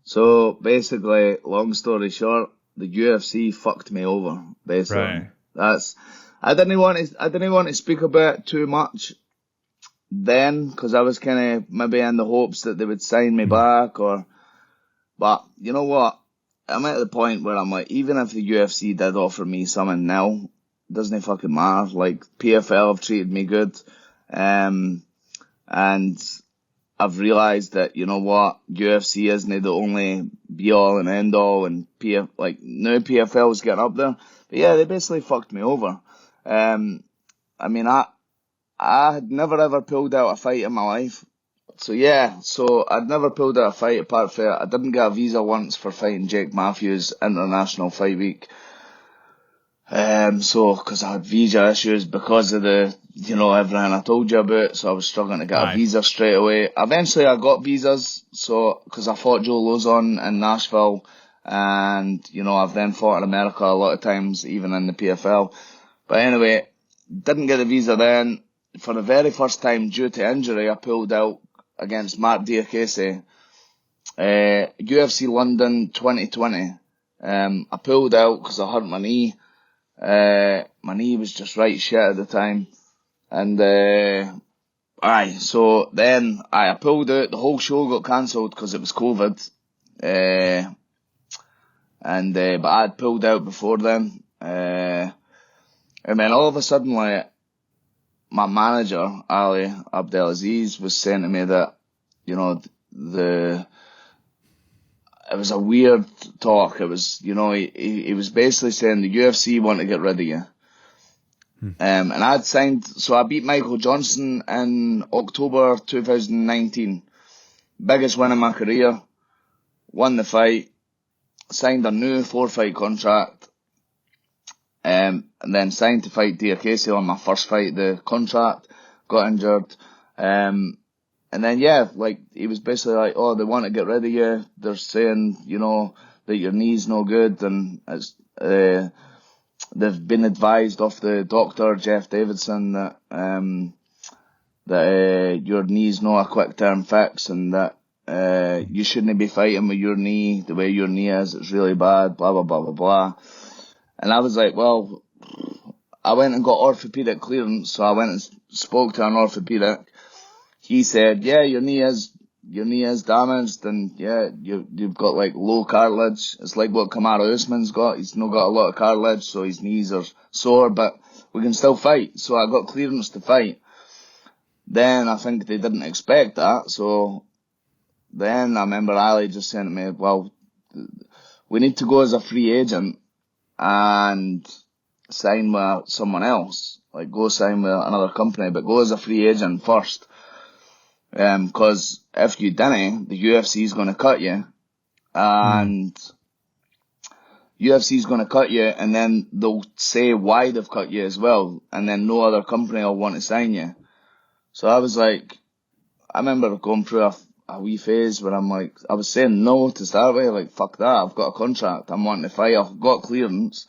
So basically, long story short, the UFC fucked me over. Basically, Right. that's. I didn't want to speak about it too much then, because I was kind of maybe in the hopes that they would sign me Mm. back, or. But you know what? I'm at the point where I'm like, even if the UFC did offer me something now, doesn't fucking matter. Like PFL have treated me good, um, and I've realised that, you know what, UFC isn't the only be all and end all, and like now PFL's getting up there. But yeah, they basically fucked me over. Um, I mean, I had never ever pulled out a fight in my life. So yeah, so I'd never pulled out a fight apart from I didn't get a visa once for fighting Jake Matthews International Fight Week. So, because I had visa issues because of everything I told you about, so I was struggling to get a Aye. visa straight away. Eventually I got visas, so, because I fought Joe Lozon in Nashville, and, I've then fought in America a lot of times, even in the PFL. But anyway, didn't get a visa then. For the very first time, due to injury, I pulled out against Mark Diakese, UFC London 2020. I pulled out because I hurt my knee. My knee was just right shit at the time. And, so then I pulled out, the whole show got cancelled because it was COVID. Uh, but I'd pulled out before then. And then all of a sudden, like, my manager, Ali Abdelaziz, was saying to me that, the, it was a weird talk. It was, he was basically saying the UFC want to get rid of you. And I'd signed, so I beat Michael Johnson in October 2019. Biggest win in my career. Won the fight. Signed a new 4-fight contract. And then signed to fight Diakese on my first fight, the contract. Got injured. And then, yeah, like, he was basically like, oh, they want to get rid of you. They're saying, that your knee's no good, and it's, they've been advised off the doctor, Jeff Davidson, that your knee's not a quick term fix, and that you shouldn't be fighting with your knee the way your knee is. It's really bad, blah, blah, blah, blah, blah. And I was like, well, I went and got orthopedic clearance, so I went and spoke to an orthopedic. He said, yeah, your knee is damaged, and yeah, you've got like low cartilage. It's like what Kamaru Usman's got. He's not got a lot of cartilage, so his knees are sore, but we can still fight. So I got clearance to fight. Then I think they didn't expect that, so then I remember Ali just saying to me, well, we need to go as a free agent and sign with someone else. Like, go sign with another company, but go as a free agent first. Cause if you didn't, the UFC is going to cut you, and UFC is going to cut you, and then they'll say why they've cut you as well, and then no other company will want to sign you. So I was like, I remember going through a wee phase where I'm like, I was saying no to start with, like, fuck that, I've got a contract, I'm wanting to fight, I've got clearance.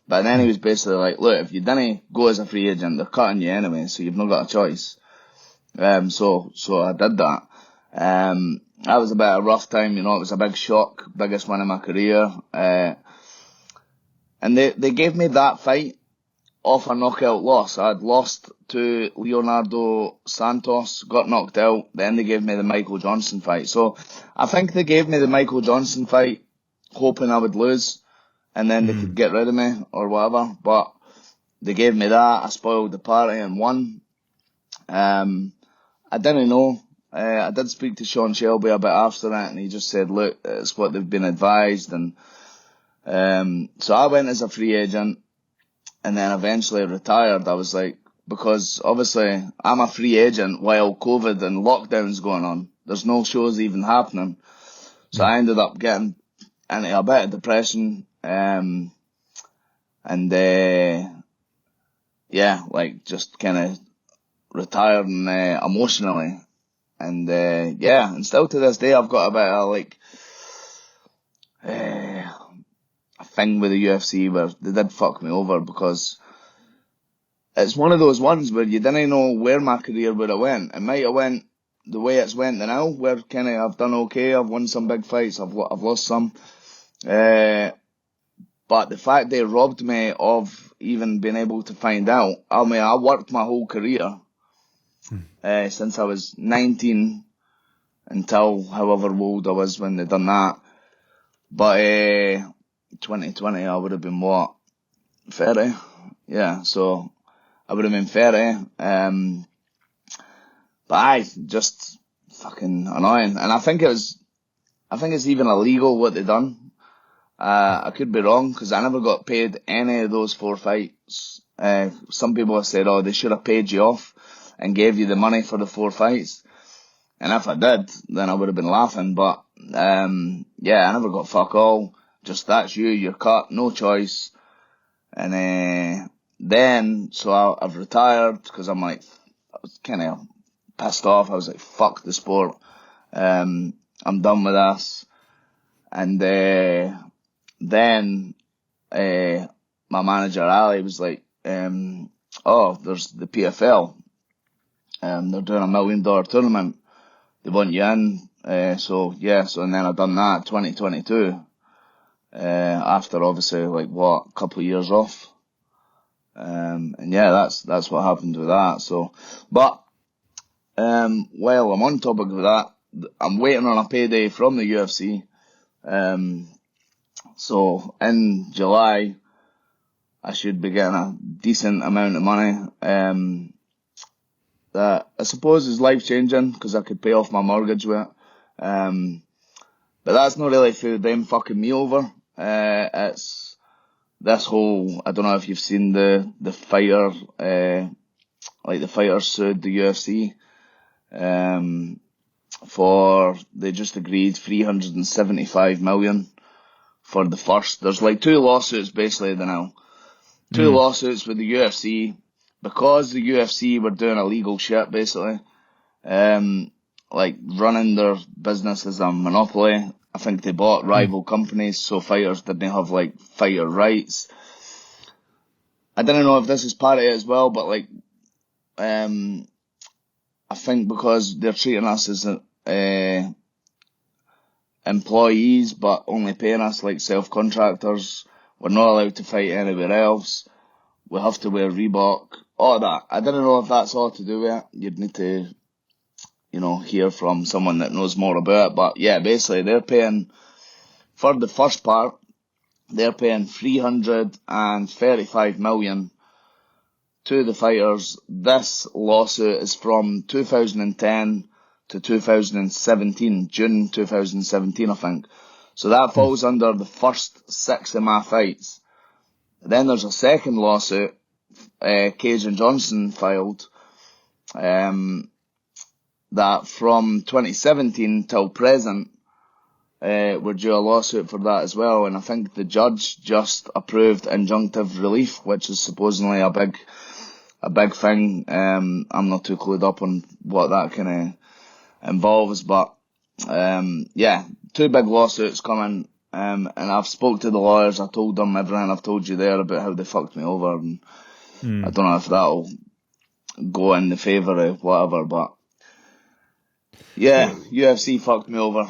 But then he was basically like, look, if you didn't go as a free agent, they're cutting you anyway, so you've not got a choice. So I did that. That was a bit of a rough time, it was a big shock, biggest win in my career. And they gave me that fight off a knockout loss. I'd lost to Leonardo Santos, got knocked out, then they gave me the Michael Johnson fight. So I think they gave me the Michael Johnson fight hoping I would lose, and then they could get rid of me or whatever, but they gave me that, I spoiled the party and won. I didn't know. I did speak to Sean Shelby a bit after that, and he just said, look, it's what they've been advised. And so I went as a free agent, and then eventually retired. I was like, because obviously I'm a free agent while COVID and lockdown's going on. There's no shows even happening. So I ended up getting into a bit of depression, and yeah, like, just kind of retiring emotionally. And yeah, and still to this day I've got a bit of like a thing with the UFC where they did fuck me over, because it's one of those ones where you didn't know where my career would have went. It might have went the way it's went now, where kind of I've done okay, I've won some big fights, I've lost some. But the fact they robbed me of even being able to find out, I mean, I worked my whole career since I was 19 until however old I was when they done that. But 2020, I would have been what? 30? Yeah, so I would have been 30. But just fucking annoying. And I think it's even illegal what they done. I could be wrong, because I never got paid any of those 4 fights. Some people have said, oh, they should have paid you off and gave you the money for the 4 fights. And if I did, then I would have been laughing. But, yeah, I never got fuck all. Just, that's you're cut, no choice. And then, so I've retired, because I'm like, I was kind of pissed off. I was like, fuck the sport. I'm done with this. And then my manager Ali was like, oh, there's the PFL. They're doing $1 million tournament. They want you in. So and then I done that 2022. After obviously a couple of years off. And yeah, that's what happened with that. So, but while I'm on topic of that, I'm waiting on a payday from the UFC. So in July, I should be getting a decent amount of money. That I suppose is life changing, because I could pay off my mortgage with it. But that's not really through them fucking me over. It's this whole, I don't know if you've seen the fighter, the fighters sued the UFC, they just agreed 375 million for the first. There's 2 lawsuits basically now. 2 lawsuits with the UFC, because the UFC were doing illegal shit basically. Running their business as a monopoly. I think they bought rival companies, so fighters didn't have fighter rights. I don't know if this is part of it as well, but I think because they're treating us as employees, but only paying us like self-contractors, we're not allowed to fight anywhere else. We have to wear Reebok, all that. I don't know if that's all to do with it. You'd need to, hear from someone that knows more about it. But yeah, basically they're paying, for the first part, they're paying 335 million to the fighters. This lawsuit is from 2010 to 2017, June 2017, I think. So that falls under the first 6 of my fights. Then there's a second lawsuit, Cage and Johnson filed, that from 2017 till present, we're due a lawsuit for that as well. And I think the judge just approved injunctive relief, which is supposedly a big thing. I'm not too clued up on what that kind of involves, but, 2 big lawsuits coming. And I've spoke to the lawyers. I told them everything I've told you there about how they fucked me over, and I don't know if that'll go in the favour of whatever, but yeah, UFC fucked me over.